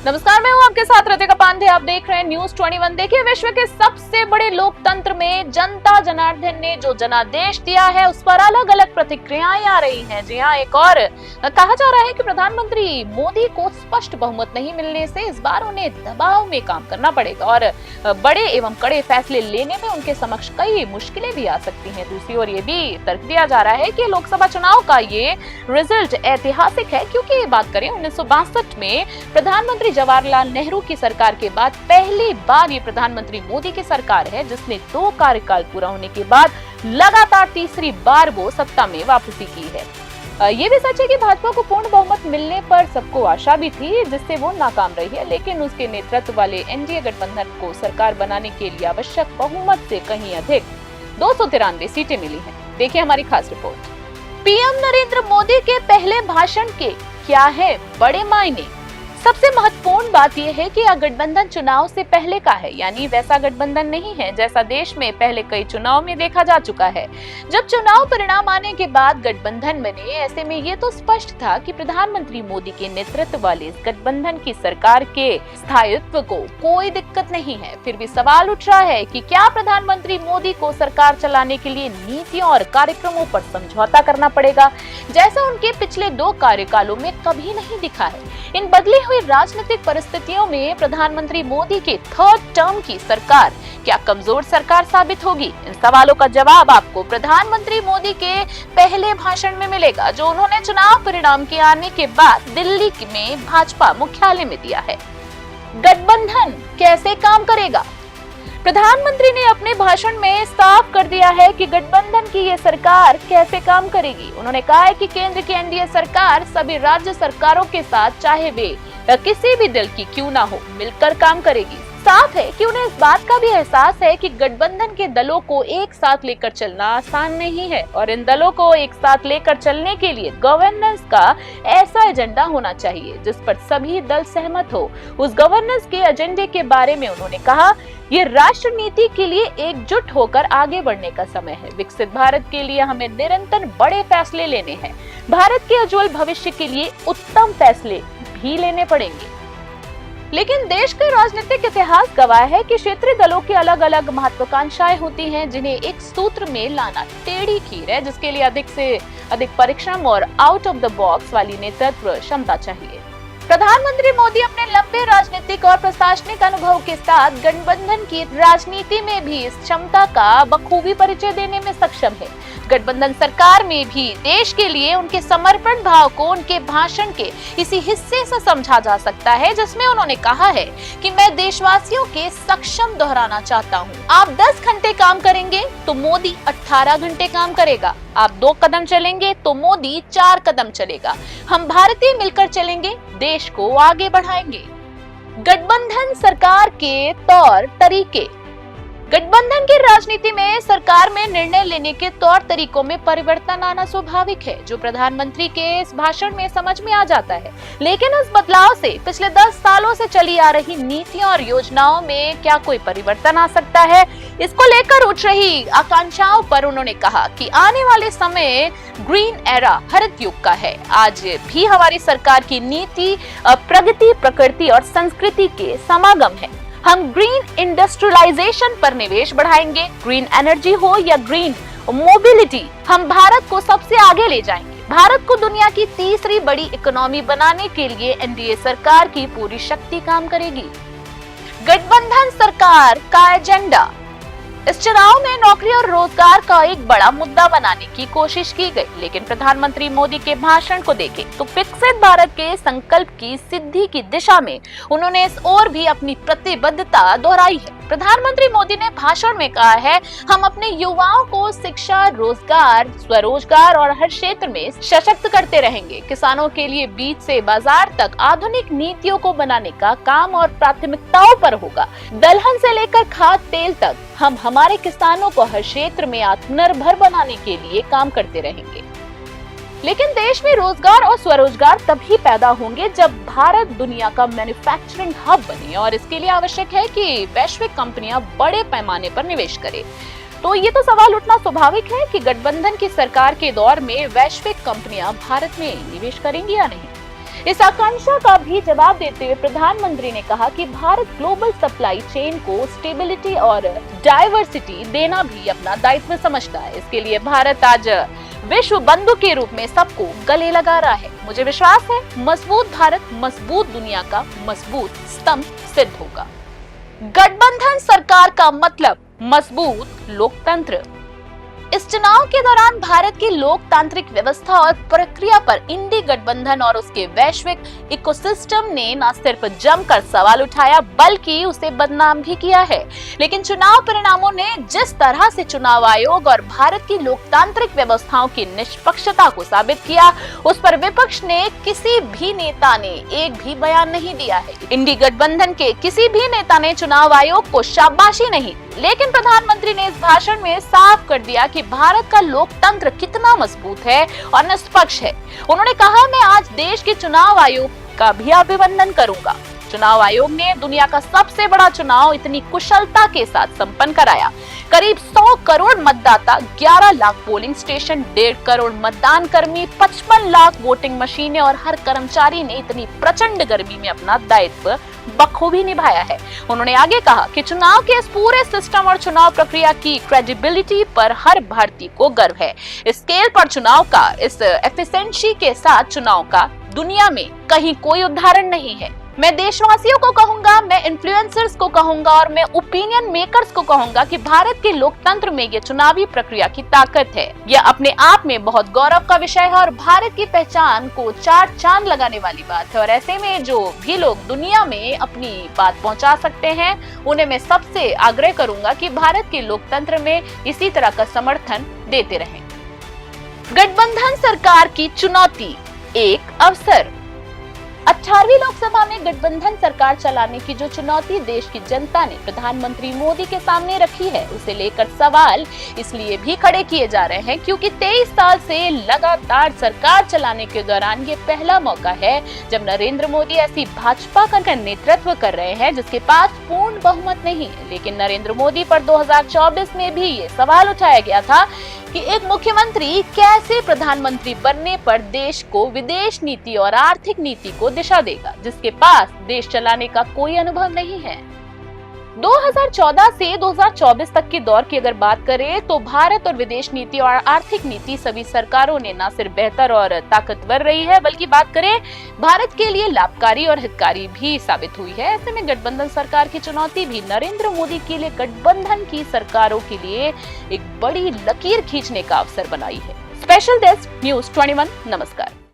नमस्कार, मैं हूं आपके साथ रतिका पांडे। आप देख रहे हैं न्यूज 21। देखिए, विश्व के सबसे बड़े लोकतंत्र में जनता जनार्दन ने जो जनादेश दिया है उस पर अलग अलग प्रतिक्रियाएं आ रही हैं। जी हां, एक और कहा जा रहा है कि प्रधानमंत्री मोदी को स्पष्ट बहुमत नहीं मिलने से इस बार उन्हें दबाव में काम करना पड़ेगा और बड़े एवं कड़े फैसले लेने में उनके समक्ष कई मुश्किलें भी आ सकती हैं। दूसरी ओर ये भी तर्क दिया जा रहा है कि लोकसभा चुनाव का ये रिजल्ट ऐतिहासिक है, क्योंकि बात करें 1962 में प्रधानमंत्री जवाहरलाल नेहरू की सरकार के बाद पहली बार ये प्रधानमंत्री मोदी की सरकार है जिसने 2 कार्यकाल पूरा होने के बाद लगातार तीसरी बार वो सत्ता में वापसी की है। ये भी सच है कि भाजपा को पूर्ण बहुमत मिलने पर सबको आशा भी थी, जिससे वो नाकाम रही है, लेकिन उसके नेतृत्व वाले एनडीए गठबंधन को सरकार बनाने के लिए आवश्यक बहुमत से कहीं अधिक 293 सीटें मिली हैं। देखिए हमारी खास रिपोर्ट। पीएम नरेंद्र मोदी के पहले भाषण के क्या है बड़े मायने। सबसे महत्वपूर्ण बात यह है कि यह गठबंधन चुनाव से पहले का है, यानी वैसा गठबंधन नहीं है जैसा देश में पहले कई चुनाव में देखा जा चुका है। जब चुनाव परिणाम आने के बाद गठबंधन बने, ऐसे में ये तो स्पष्ट था कि प्रधानमंत्री मोदी के नेतृत्व वाले इस गठबंधन की सरकार के स्थायित्व को कोई दिक्कत नहीं है। फिर भी सवाल उठ रहा है कि क्या प्रधानमंत्री मोदी को सरकार चलाने के लिए नीतियों और कार्यक्रमों पर समझौता करना पड़ेगा, जैसा उनके पिछले 2 कार्यकालों में कभी नहीं दिखा है। इन बदली हुई राजनीतिक परिस्थितियों में प्रधानमंत्री मोदी के 3rd टर्म की सरकार क्या कमजोर सरकार साबित होगी? इन सवालों का जवाब आपको प्रधानमंत्री मोदी के पहले भाषण में मिलेगा, जो उन्होंने चुनाव परिणाम के आने के बाद दिल्ली में भाजपा मुख्यालय में दिया है। गठबंधन कैसे काम करेगा? प्रधानमंत्री ने अपने भाषण में साफ कर दिया है कि गठबंधन की ये सरकार कैसे काम करेगी। उन्होंने कहा है कि केंद्र की एनडीए सरकार सभी राज्य सरकारों के साथ, चाहे वे किसी भी दल की क्यों ना हो, मिलकर काम करेगी। साफ है कि उन्हें इस बात का भी एहसास है कि गठबंधन के दलों को एक साथ लेकर चलना आसान नहीं है और इन दलों को एक साथ लेकर चलने के लिए गवर्नेंस का ऐसा एजेंडा होना चाहिए जिस पर सभी दल सहमत हो। उस गवर्नेंस के एजेंडे के बारे में उन्होंने कहा, ये राष्ट्र नीति के लिए एकजुट होकर आगे बढ़ने का समय है। विकसित भारत के लिए हमें निरंतर बड़े फैसले लेने हैं। भारत के उज्जवल भविष्य के लिए उत्तम फैसले भी लेने पड़ेंगे। लेकिन देश का राजनीतिक इतिहास गवाह है कि क्षेत्रीय दलों की अलग अलग महत्वाकांक्षाएं होती हैं, जिन्हें एक सूत्र में लाना टेढ़ी खीर है, जिसके लिए अधिक से अधिक परिश्रम और आउट ऑफ द बॉक्स वाली नेतृत्व क्षमता चाहिए। प्रधानमंत्री मोदी अपने लंबे राजनीतिक और प्रशासनिक अनुभव के साथ गठबंधन की राजनीति में भी इस क्षमता का बखूबी परिचय देने में सक्षम है। गठबंधन सरकार में भी देश के लिए उनके समर्पण भाव को उनके भाषण के इसी हिस्से से समझा जा सकता है, जिसमें उन्होंने कहा है कि मैं देशवासियों के सक्षम दोहराना चाहता हूँ। आप 10 घंटे काम करेंगे तो मोदी 18 घंटे काम करेगा। आप 2 कदम चलेंगे तो मोदी 4 कदम चलेगा। हम भारतीय मिलकर चलेंगे, देश को आगे बढ़ाएंगे। गठबंधन सरकार के तौर तरीके। गठबंधन की राजनीति में सरकार में निर्णय लेने के तौर तरीकों में परिवर्तन आना स्वाभाविक है, जो प्रधानमंत्री के इस भाषण में समझ में आ जाता है। लेकिन इस बदलाव से पिछले 10 सालों से चली आ रही नीतियों और योजनाओं में क्या कोई परिवर्तन आ सकता है? इसको लेकर उठ रही आकांक्षाओं पर उन्होंने कहा कि आने वाले समय ग्रीन एरा, हरित युग का है। आज भी हमारी सरकार की नीति प्रगति, प्रकृति और संस्कृति के समागम है। हम ग्रीन इंडस्ट्रियलाइजेशन पर निवेश बढ़ाएंगे। ग्रीन एनर्जी हो या ग्रीन मोबिलिटी, हम भारत को सबसे आगे ले जाएंगे। भारत को दुनिया की तीसरी बड़ी इकोनॉमी बनाने के लिए एनडीए सरकार की पूरी शक्ति काम करेगी। गठबंधन सरकार का एजेंडा। इस चुनाव में नौकरी और रोजगार का एक बड़ा मुद्दा बनाने की कोशिश की गई, लेकिन प्रधानमंत्री मोदी के भाषण को देखें तो विकसित भारत के संकल्प की सिद्धि की दिशा में उन्होंने इस ओर भी अपनी प्रतिबद्धता दोहराई है। प्रधानमंत्री मोदी ने भाषण में कहा है, हम अपने युवाओं को शिक्षा, रोजगार, स्वरोजगार और हर क्षेत्र में सशक्त करते रहेंगे। किसानों के लिए बीज से बाजार तक आधुनिक नीतियों को बनाने का काम और प्राथमिकताओं पर होगा। दलहन से लेकर खाद तेल तक हम हमारे किसानों को हर क्षेत्र में आत्मनिर्भर बनाने के लिए काम करते रहेंगे। लेकिन देश में रोजगार और स्वरोजगार तभी पैदा होंगे जब भारत दुनिया का मैन्युफैक्चरिंग हब बने, और इसके लिए आवश्यक है कि वैश्विक कंपनियां बड़े पैमाने पर निवेश करें। तो ये तो सवाल उठना स्वाभाविक है कि गठबंधन की सरकार के दौर में वैश्विक कंपनियां भारत में निवेश करेंगी या नहीं। इस आकांक्षा का भी जवाब देते हुए प्रधानमंत्री ने कहा कि भारत ग्लोबल सप्लाई चेन को स्टेबिलिटी और डाइवर्सिटी देना भी अपना दायित्व समझता है। इसके लिए भारत आज विश्व बंधु के रूप में सबको गले लगा रहा है। मुझे विश्वास है मजबूत भारत मजबूत दुनिया का मजबूत स्तंभ सिद्ध होगा। गठबंधन सरकार का मतलब मजबूत लोकतंत्र। इस चुनाव के दौरान भारत की लोकतांत्रिक व्यवस्था और प्रक्रिया पर इंडी गठबंधन और उसके वैश्विक इकोसिस्टम ने न सिर्फ जमकर सवाल उठाया बल्कि उसे बदनाम भी किया है। लेकिन चुनाव परिणामों ने जिस तरह से चुनाव आयोग और भारत की लोकतांत्रिक व्यवस्थाओं की निष्पक्षता को साबित किया, उस पर विपक्ष ने किसी भी नेता ने एक भी बयान नहीं दिया है। इंडी गठबंधन के किसी भी नेता ने चुनाव आयोग को शाबाशी नहीं, लेकिन प्रधानमंत्री ने इस भाषण में साफ कर दिया कि भारत का लोकतंत्र कितना मजबूत है और निष्पक्ष है। उन्होंने कहा, मैं आज देश के चुनाव आयोग का भी अभिनंदन करूंगा। चुनाव आयोग ने दुनिया का सबसे बड़ा चुनाव इतनी कुशलता के साथ संपन्न कराया। करीब 100 करोड़ मतदाता, 11 लाख पोलिंग स्टेशन, 1.5 करोड़ मतदान कर्मी, 55 लाख वोटिंग मशीनें और हर कर्मचारी ने इतनी प्रचंड गर्मी में अपना दायित्व बखूबी निभाया है। उन्होंने आगे कहा कि चुनाव के इस पूरे सिस्टम और चुनाव प्रक्रिया की क्रेडिबिलिटी पर हर भारतीय को गर्व है। इस स्केल पर चुनाव का, इस एफिशिएंसी के साथ चुनाव का दुनिया में कहीं कोई उदाहरण नहीं है। मैं देशवासियों को कहूंगा, मैं इन्फ्लुएंसर्स को कहूंगा और मैं ओपिनियन मेकर्स को कहूंगा कि भारत के लोकतंत्र में ये चुनावी प्रक्रिया की ताकत है। यह अपने आप में बहुत गौरव का विषय है और भारत की पहचान को चार चांद लगाने वाली बात है। और ऐसे में जो भी लोग दुनिया में अपनी बात पहुंचा सकते हैं, उन्हें मैं सबसे आग्रह करूंगा कि भारत के लोकतंत्र में इसी तरह का समर्थन देते रहें। गठबंधन सरकार की चुनौती, एक अवसर। 18वीं लोकसभा में गठबंधन सरकार चलाने की जो चुनौती देश की जनता ने प्रधानमंत्री मोदी के सामने रखी है, उसे लेकर सवाल इसलिए भी खड़े किए जा रहे हैं क्योंकि 23 साल से लगातार सरकार चलाने के दौरान ये पहला मौका है जब नरेंद्र मोदी ऐसी भाजपा का नेतृत्व कर रहे हैं जिसके पास पूर्ण बहुमत नहीं है। लेकिन नरेंद्र मोदी पर 2024 में भी ये सवाल उठाया गया था कि एक मुख्यमंत्री कैसे प्रधानमंत्री बनने पर देश को विदेश नीति और आर्थिक नीति को दिशा देगा, जिसके पास देश चलाने का कोई अनुभव नहीं है। 2014 से 2024 तक के दौर की अगर बात करें तो भारत और विदेश नीति और आर्थिक नीति सभी सरकारों ने न सिर्फ बेहतर और ताकतवर रही है, बल्कि बात करें भारत के लिए लाभकारी और हितकारी भी साबित हुई है। ऐसे में गठबंधन सरकार की चुनौती भी नरेंद्र मोदी के लिए गठबंधन की सरकारों के लिए एक बड़ी लकीर खींचने का अवसर बनाई है। स्पेशल डेस्क न्यूज़ 21, नमस्कार।